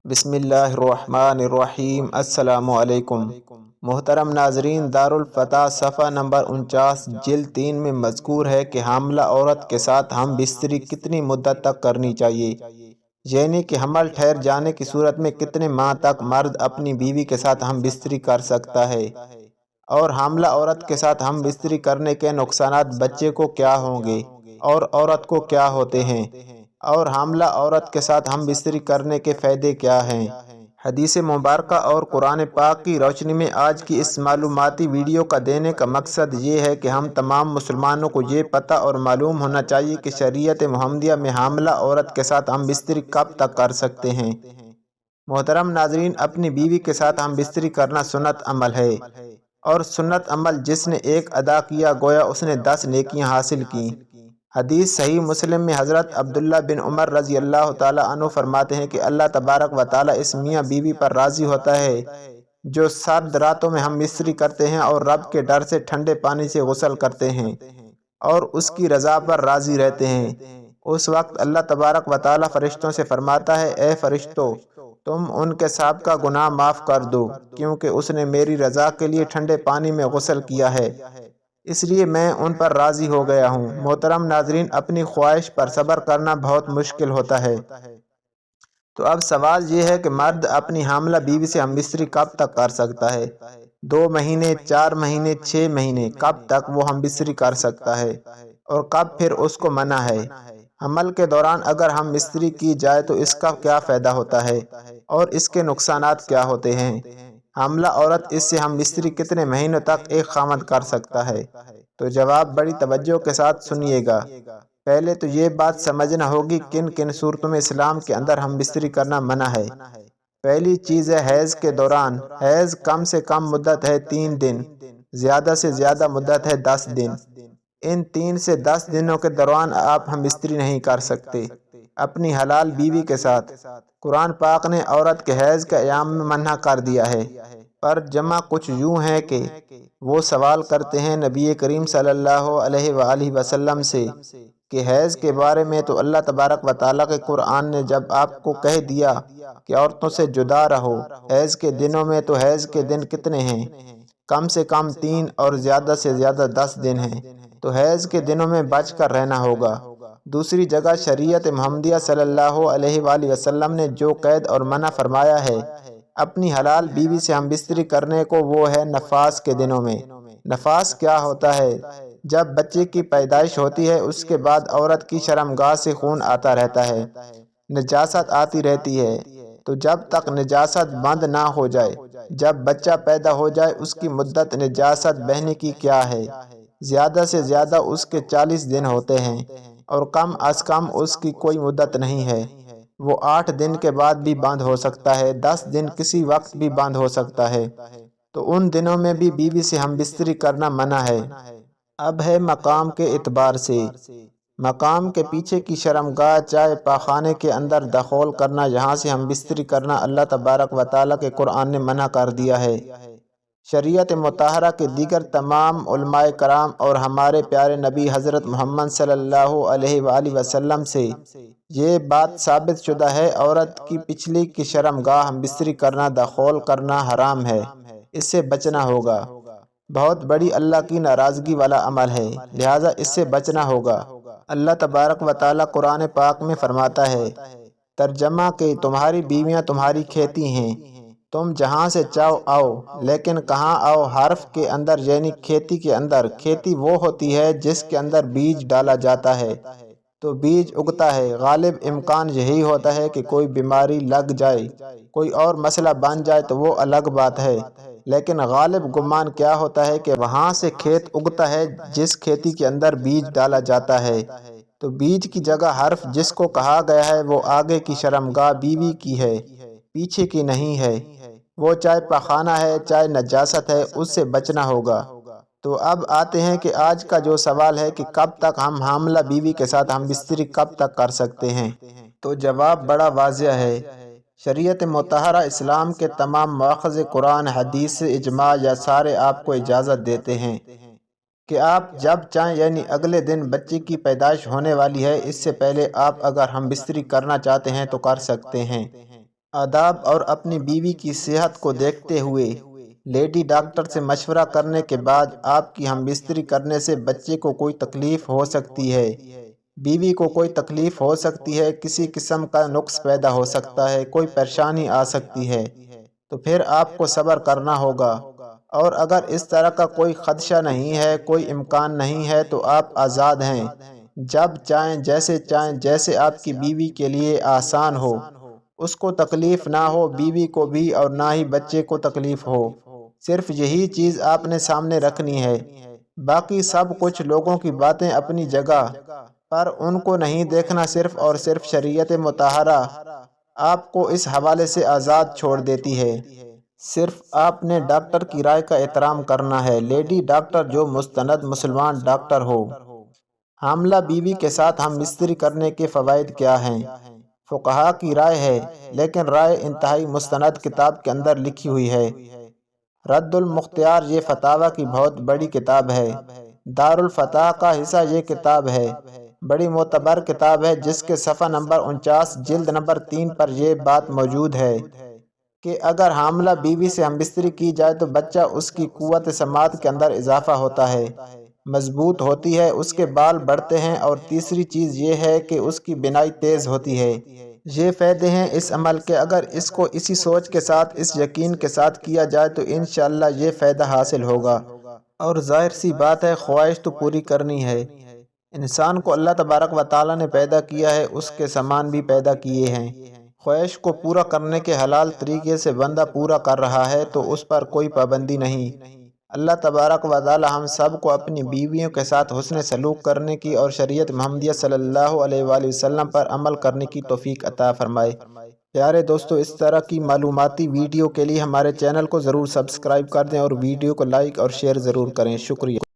بسم اللہ الرحمن الرحیم۔ السلام علیکم محترم ناظرین، دارالفتح صفحہ نمبر 49 جلد 3 میں مذکور ہے کہ حاملہ عورت کے ساتھ ہم بستری کتنی مدت تک کرنی چاہیے، یعنی کہ حمل ٹھہر جانے کی صورت میں کتنے ماہ تک مرد اپنی بیوی کے ساتھ ہم بستری کر سکتا ہے، اور حاملہ عورت کے ساتھ ہم بستری کرنے کے نقصانات بچے کو کیا ہوں گے اور عورت کو کیا ہوتے ہیں، اور حاملہ عورت کے ساتھ ہم بستری کرنے کے فائدے کیا ہیں۔ حدیث مبارکہ اور قرآن پاک کی روشنی میں آج کی اس معلوماتی ویڈیو کا دینے کا مقصد یہ ہے کہ ہم تمام مسلمانوں کو یہ پتہ اور معلوم ہونا چاہیے کہ شریعت محمدیہ میں حاملہ عورت کے ساتھ ہم بستری کب تک کر سکتے ہیں۔ محترم ناظرین، اپنی بیوی کے ساتھ ہم بستری کرنا سنت عمل ہے، اور سنت عمل جس نے ایک ادا کیا گویا اس نے 10 نیکیاں حاصل کی۔ حدیث صحیح مسلم میں حضرت عبداللہ بن عمر رضی اللہ تعالیٰ عنہ فرماتے ہیں کہ اللہ تبارک و تعالیٰ اس میاں بیوی پر راضی ہوتا ہے جو سرد راتوں میں ہم بستری کرتے ہیں اور رب کے ڈر سے ٹھنڈے پانی سے غسل کرتے ہیں اور اس کی رضا پر راضی رہتے ہیں۔ اس وقت اللہ تبارک و تعالیٰ فرشتوں سے فرماتا ہے، اے فرشتوں، تم ان کے سابقہ گناہ معاف کر دو، کیونکہ اس نے میری رضا کے لیے ٹھنڈے پانی میں غسل کیا ہے، اس لیے میں ان پر راضی ہو گیا ہوں۔ محترم ناظرین، اپنی خواہش پر صبر کرنا بہت مشکل ہوتا ہے، تو اب سوال یہ ہے کہ مرد اپنی حاملہ بیوی سے ہم بستری کب تک کر سکتا ہے؟ 2 مہینے، 4 مہینے، 6 مہینے، کب تک وہ ہم بستری کر سکتا ہے، اور کب پھر اس کو منع ہے؟ حمل کے دوران اگر ہم بستری کی جائے تو اس کا کیا فائدہ ہوتا ہے اور اس کے نقصانات کیا ہوتے ہیں؟ حاملہ عورت اس سے ہم بستری کتنے مہینوں تک ایک خاوند کر سکتا ہے؟ تو جواب بڑی توجہ کے ساتھ سنیے گا۔ پہلے تو یہ بات سمجھنا ہوگی کن کن صورتوں میں اسلام کے اندر ہم بستری کرنا منع ہے۔ پہلی چیز ہے حیض کے دوران۔ حیض کم سے کم مدت ہے 3 دن، زیادہ سے زیادہ مدت ہے 10 دن۔ ان 3 سے 10 دنوں کے دوران آپ ہم بستری نہیں کر سکتے اپنی حلال بیوی کے ساتھ۔ قرآن پاک نے عورت کے حیض کے ایام میں منع کر دیا ہے، پر جمع کچھ یوں ہے کہ وہ سوال کرتے ہیں نبی کریم صلی اللہ علیہ وآلہ وسلم سے کہ حیض کے بارے میں تو اللہ تبارک و تعالیٰ کے قرآن نے جب آپ کو کہہ دیا کہ عورتوں سے جدا رہو، حیض کے دنوں میں تو حیض کے دن کتنے ہیں؟ کم سے کم 3 اور زیادہ سے زیادہ 10 دن ہیں، تو حیض کے دنوں میں بچ کر رہنا ہوگا۔ دوسری جگہ شریعت محمدیہ صلی اللہ علیہ وآلہ وسلم نے جو قید اور منع فرمایا ہے اپنی حلال بیوی سے ہم بستری کرنے کو، وہ ہے نفاس کے دنوں میں۔ نفاس کیا ہوتا ہے؟ جب بچے کی پیدائش ہوتی ہے اس کے بعد عورت کی شرمگاہ سے خون آتا رہتا ہے، نجاست آتی رہتی ہے، تو جب تک نجاست بند نہ ہو جائے، جب بچہ پیدا ہو جائے، اس کی مدت نجاست بہنے کی کیا ہے؟ زیادہ سے زیادہ اس کے 40 دن ہوتے ہیں، اور کم از کم اس کی کوئی مدت نہیں ہے۔ وہ 8 دن کے بعد بھی بند ہو سکتا ہے، 10 دن کسی وقت بھی بند ہو سکتا ہے، تو ان دنوں میں بھی بیوی سے ہم بستری کرنا منع ہے۔ اب ہے مقام کے اعتبار سے۔ مقام کے پیچھے کی شرمگاہ، چائے پاخانے کے اندر دخول کرنا، یہاں سے ہم بستری کرنا اللہ تبارک و تعالیٰ کے قرآن نے منع کر دیا ہے۔ شریعت مطہرہ کے دیگر تمام علماء کرام اور ہمارے پیارے نبی حضرت محمد صلی اللہ علیہ وآلہ وسلم سے یہ بات ثابت شدہ ہے، عورت کی پچھلی کی شرمگاہ ہم بستری کرنا، دخول کرنا حرام ہے، اس سے بچنا ہوگا۔ بہت بڑی اللہ کی ناراضگی والا عمل ہے، لہٰذا اس سے بچنا ہوگا۔ اللہ تبارک و تعالیٰ قرآن پاک میں فرماتا ہے، ترجمہ کہ تمہاری بیویاں تمہاری کھیتی ہیں، تم جہاں سے چاہو آؤ، لیکن کہاں آؤ حرف کے اندر یعنی کھیتی کے اندر۔ کھیتی وہ ہوتی ہے جس کے اندر بیج ڈالا جاتا ہے تو بیج اگتا ہے۔ غالب امکان یہی ہوتا ہے کہ کوئی بیماری لگ جائے، کوئی اور مسئلہ بن جائے تو وہ الگ بات ہے، لیکن غالب گمان کیا ہوتا ہے کہ وہاں سے کھیت اگتا ہے جس کھیتی کے اندر بیج ڈالا جاتا ہے، تو بیج کی جگہ حرف جس کو کہا گیا ہے وہ آگے کی شرمگاہ بیوی کی ہے، پیچھے کی نہیں ہے۔ وہ چاہے پاخانہ ہے چاہے نجاست ہے، اس سے بچنا ہوگا۔ تو اب آتے ہیں کہ آج کا جو سوال ہے کہ کب تک ہم حاملہ بیوی کے ساتھ ہم بستری کب تک کر سکتے ہیں؟ تو جواب بڑا واضح ہے۔ شریعت مطہرہ اسلام کے تمام مواخذ قرآن، حدیث، اجماع یا سارے آپ کو اجازت دیتے ہیں کہ آپ جب چاہیں، یعنی اگلے دن بچے کی پیدائش ہونے والی ہے، اس سے پہلے آپ اگر ہم بستری کرنا چاہتے ہیں تو کر سکتے ہیں۔ آداب اور اپنی بیوی کی صحت کو دیکھتے ہوئے لیڈی ڈاکٹر سے مشورہ کرنے کے بعد آپ کی ہم بستری کرنے سے بچے کو کوئی تکلیف ہو سکتی ہے، بیوی کو کوئی تکلیف ہو سکتی ہے، کسی قسم کا نقص پیدا ہو سکتا ہے، کوئی پریشانی آ سکتی ہے، تو پھر آپ کو صبر کرنا ہوگا۔ اور اگر اس طرح کا کوئی خدشہ نہیں ہے، کوئی امکان نہیں ہے تو آپ آزاد ہیں، جب چاہیں جیسے آپ کی بیوی کے لیے آسان ہو، اس کو تکلیف نہ ہو، بیوی کو بھی، اور نہ ہی بچے کو تکلیف ہو۔ صرف یہی چیز آپ نے سامنے رکھنی ہے، باقی سب کچھ لوگوں کی باتیں اپنی جگہ پر ان کو نہیں دیکھنا، صرف اور صرف شریعت مطہرہ آپ کو اس حوالے سے آزاد چھوڑ دیتی ہے۔ صرف آپ نے ڈاکٹر کی رائے کا احترام کرنا ہے، لیڈی ڈاکٹر جو مستند مسلمان ڈاکٹر ہو۔ حاملہ بیوی کے ساتھ ہم بستری کرنے کے فوائد کیا ہیں؟ فقہا کی رائے ہے، لیکن رائے انتہائی مستند کتاب کے اندر لکھی ہوئی ہے۔ رد المختار یہ فتاوی کی بہت بڑی کتاب ہے، دارالفتح کا حصہ یہ کتاب ہے، بڑی معتبر کتاب ہے، جس کے صفحہ نمبر 49 جلد نمبر 3 پر یہ بات موجود ہے کہ اگر حاملہ بیوی سے ہم بستری کی جائے تو بچہ اس کی قوت سماعت کے اندر اضافہ ہوتا ہے، مضبوط ہوتی ہے، اس کے بال بڑھتے ہیں، اور تیسری چیز یہ ہے کہ اس کی بینائی تیز ہوتی ہے۔ یہ فائدے ہیں اس عمل کے، اگر اس کو اسی سوچ کے ساتھ، اس یقین کے ساتھ کیا جائے تو انشاءاللہ یہ فائدہ حاصل ہوگا۔ اور ظاہر سی بات ہے، خواہش تو پوری کرنی ہے۔ انسان کو اللہ تبارک و تعالیٰ نے پیدا کیا ہے، اس کے سامان بھی پیدا کیے ہیں، خواہش کو پورا کرنے کے حلال طریقے سے بندہ پورا کر رہا ہے تو اس پر کوئی پابندی نہیں۔ اللہ تبارک و تعالی ہم سب کو اپنی بیویوں کے ساتھ حسن سلوک کرنے کی اور شریعت محمدیہ صلی اللہ علیہ وآلہ وسلم پر عمل کرنے کی توفیق عطا فرمائے۔ پیارے دوستو، اس طرح کی معلوماتی ویڈیو کے لیے ہمارے چینل کو ضرور سبسکرائب کر دیں اور ویڈیو کو لائک اور شیئر ضرور کریں۔ شکریہ۔